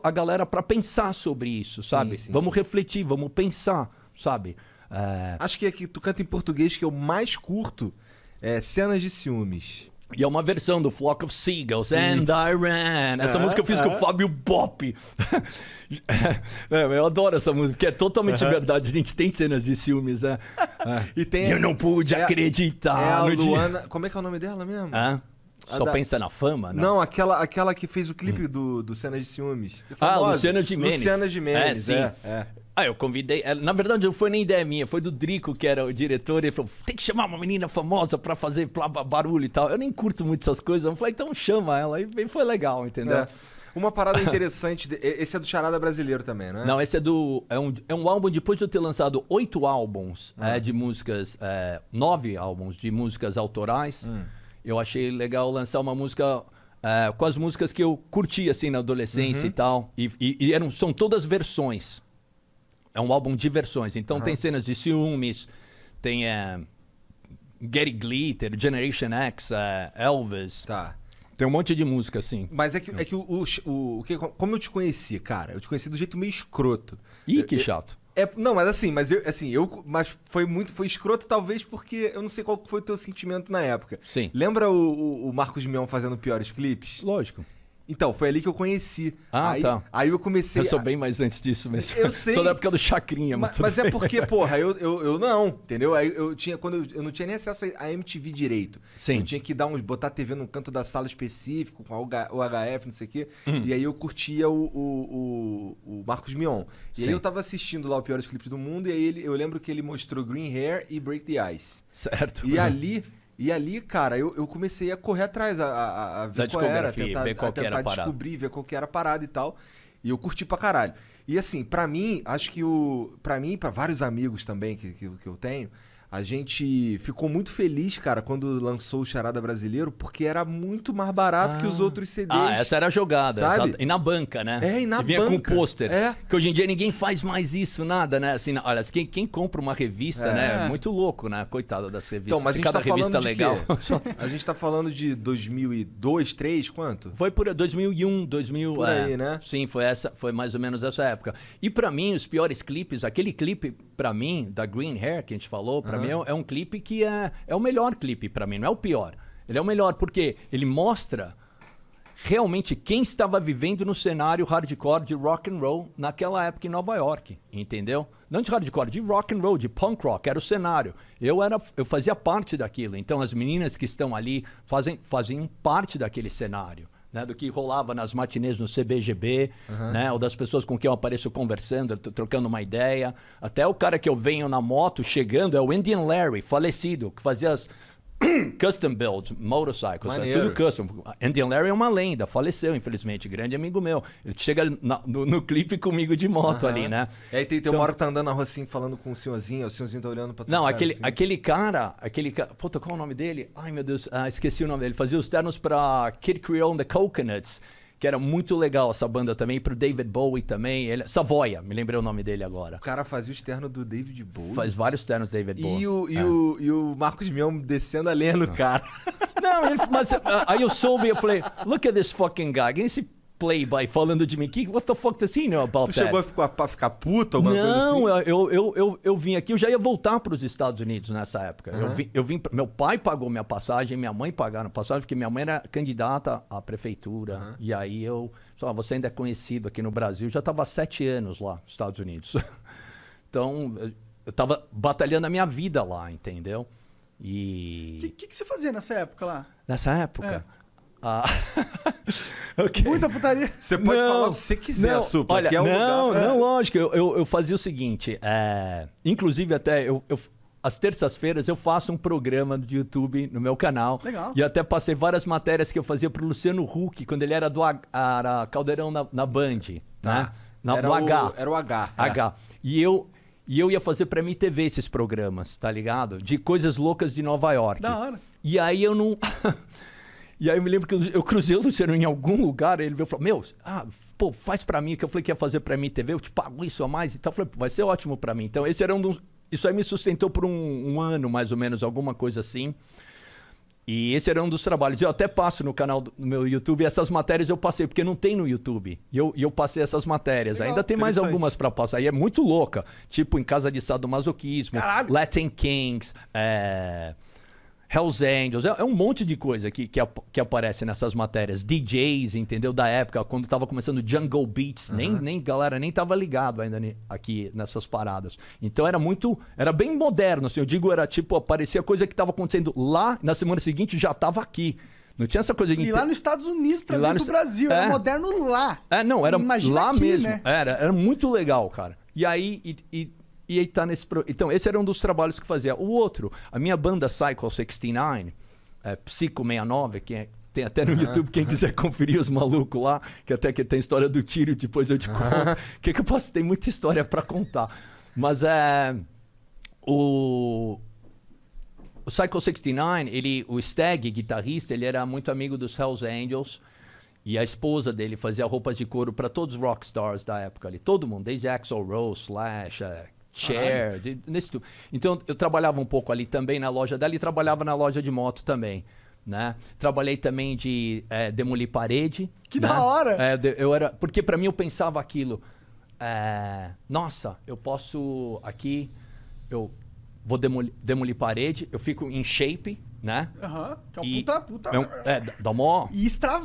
a galera para pensar sobre isso, sabe? Sim, Vamos refletir, vamos pensar, sabe? Acho que é que tu canta em português que eu mais curto é Cenas de Ciúmes. E é uma versão do Flock of Seagulls, And I Ran. Essa música eu fiz com o Fábio Bop. Eu adoro essa música, porque é totalmente verdade. A gente tem cenas de ciúmes, né? E tem Eu não pude acreditar a no dia. Luana... Como é que é o nome dela mesmo? Só pensa na fama, né? Não, aquela que fez o clipe do Cenas de Ciúmes. Luciana Gimenez. Luciana Gimenez, sim. Eu convidei... Na verdade, não foi nem ideia minha. Foi do Drico, que era o diretor. E ele falou, tem que chamar uma menina famosa pra fazer barulho e tal. Eu nem curto muito essas coisas. Eu falei, então chama ela. E foi legal, entendeu? Uma parada interessante... Esse é do Charada Brasileiro também, né? Não, esse é do... É um álbum, depois de eu ter lançado 8 álbuns de músicas... 9 álbuns de músicas autorais. Eu achei legal lançar uma música... com as músicas que eu curti, assim, na adolescência e tal. E são todas versões. É um álbum de versões. Então tem cenas de ciúmes, tem Gary Glitter, Generation X, Elvis. Tá. Tem um monte de música, assim. Mas como eu te conheci, cara? Eu te conheci do jeito meio escroto. Ih, que chato. Não, mas assim, mas foi escroto talvez porque eu não sei qual foi o teu sentimento na época. Sim. Lembra o Marcos Mion fazendo piores clipes? Lógico. Então, foi ali que eu conheci. Tá. Aí eu comecei... Eu sou bem mais antes disso mesmo. Eu sei. Sou da época do Chacrinha. Mas é porque, porra, eu não, entendeu? Aí eu não tinha nem acesso a MTV direito. Sim. Eu tinha que botar a TV num canto da sala específico, com o HF, não sei o quê. E aí eu curtia o Marcos Mion. E aí eu tava assistindo lá o Piores Clipes do Mundo, e aí eu lembro que ele mostrou Green Hair e Break the Ice. Certo. E ali, cara, eu comecei a correr atrás, a ver qual era, tentar descobrir, ver qual que era a parada e tal. E eu curti pra caralho. E assim, pra mim, acho que pra mim e pra vários amigos também que eu tenho, a gente ficou muito feliz, cara, quando lançou o Charada Brasileiro, porque era muito mais barato que os outros CDs. Essa era a jogada. Sabe? E na banca, né? E na vinha banca. Com pôster. É. Que hoje em dia ninguém faz mais isso, nada, né? Assim, olha, quem compra uma revista, né? É muito louco, né? Coitado das revistas. Então, mas a gente cada tá revista falando legal. A gente tá falando de 2002, 2003, quanto? Foi por 2001, 2000... Por aí, né? Sim, foi mais ou menos essa época. E pra mim, os piores clipes, aquele clipe, pra mim, da Green Hair, que a gente falou, pra mim é um clipe que é o melhor clipe pra mim, não é o pior. Ele é o melhor porque ele mostra realmente quem estava vivendo no cenário hardcore de rock and roll naquela época em Nova York, entendeu? Não de hardcore, de rock and roll, de punk rock, era o cenário. Eu fazia parte daquilo, então as meninas que estão ali faziam parte daquele cenário. Né, do que rolava nas matinês no CBGB, né, ou das pessoas com quem eu apareço conversando, trocando uma ideia. Até o cara que eu venho na moto chegando é o Indian Larry, falecido, que fazia as custom builds, motorcycles, tudo custom. Indian Larry é uma lenda, faleceu, infelizmente, grande amigo meu. Ele chega no clipe comigo de moto ali, né? E aí tem uma hora que tá andando na rua assim, falando com o senhorzinho tá olhando pra tu. Não, aquele assim. cara... Puta, qual é o nome dele? Ai, meu Deus, esqueci o nome dele. Fazia os ternos pra Kid Creole and the Coconuts, que era muito legal essa banda também, pro David Bowie também. Savoia, me lembrei o nome dele agora. O cara fazia o externo do David Bowie. Faz vários ternos do David Bowie. E o Marcos Mion descendo a lenha no cara. Não, mas aí eu soube, eu falei, look at this fucking guy. Quem é esse playboy falando de mim? What the fuck does he know about that? Tu chegou a ficar puto? Alguma coisa assim? Não, eu vim aqui, eu já ia voltar para os Estados Unidos nessa época. Eu vim, meu pai pagou minha passagem, minha mãe pagaram a passagem, porque minha mãe era candidata à prefeitura. E aí você ainda é conhecido aqui no Brasil, já estava há 7 anos lá nos Estados Unidos. Então, eu estava batalhando a minha vida lá, entendeu? E... O que você fazia nessa época lá? Nessa época? Okay. Muita putaria. Você pode falar o que você quiser, Supla. Olha, lógico. Eu fazia o seguinte. Inclusive, até às terças-feiras eu faço um programa do YouTube no meu canal. Legal. E até passei várias matérias que eu fazia pro Luciano Huck, quando ele era era Caldeirão na Band. Né? No H. Era o H. H. E eu ia fazer pra MTV esses programas, tá ligado? De coisas loucas de Nova York. Da hora. E aí eu não... E aí eu me lembro que eu cruzei o Luciano em algum lugar, ele veio e falou, faz pra mim, que eu falei que ia fazer pra mim TV, eu te pago isso a mais e tal. Eu falei, vai ser ótimo pra mim. Então esse era isso aí me sustentou por um ano, mais ou menos, alguma coisa assim. E esse era um dos trabalhos. Eu até passo no canal do meu YouTube, essas matérias eu passei, porque não tem no YouTube. E eu passei essas matérias. Legal, ainda tem mais algumas para passar. E é muito louca. Tipo, em Casa de Sadomasoquismo, Latin Kings, Hells Angels. É um monte de coisa que aparece nessas matérias. DJs, entendeu? Da época, quando tava começando Jungle Beats. Galera nem tava ligado ainda aqui nessas paradas. Então era bem moderno, assim. Eu digo, era tipo, aparecia coisa que tava acontecendo lá, na semana seguinte já tava aqui. Não tinha essa coisa de... E lá nos Estados Unidos, trazendo pro Brasil. Era moderno lá. Não, era Imagina lá aqui, mesmo. Né? Era muito legal, cara. E aí... E aí tá nesse... Então, esse era um dos trabalhos que fazia. O outro, a minha banda Psycho 69, Psycho 69, que tem até no YouTube, quem quiser conferir os malucos lá, que até que tem história do tiro, depois eu te conto. Que eu posso... Tem muita história pra contar. Mas o Psycho 69, o Stag, guitarrista, ele era muito amigo dos Hells Angels. E a esposa dele fazia roupas de couro pra todos os rockstars da época ali. Todo mundo, desde Axl Rose, Slash... Cher, nesse tudo. Então eu trabalhava um pouco ali também na loja dela e trabalhava na loja de moto também, né? Trabalhei também de demolir parede. Que né? da hora! Porque pra mim eu pensava aquilo, nossa, eu posso aqui, eu vou demolir parede, eu fico em shape, né? Que é um puta... Dá mó... E escutar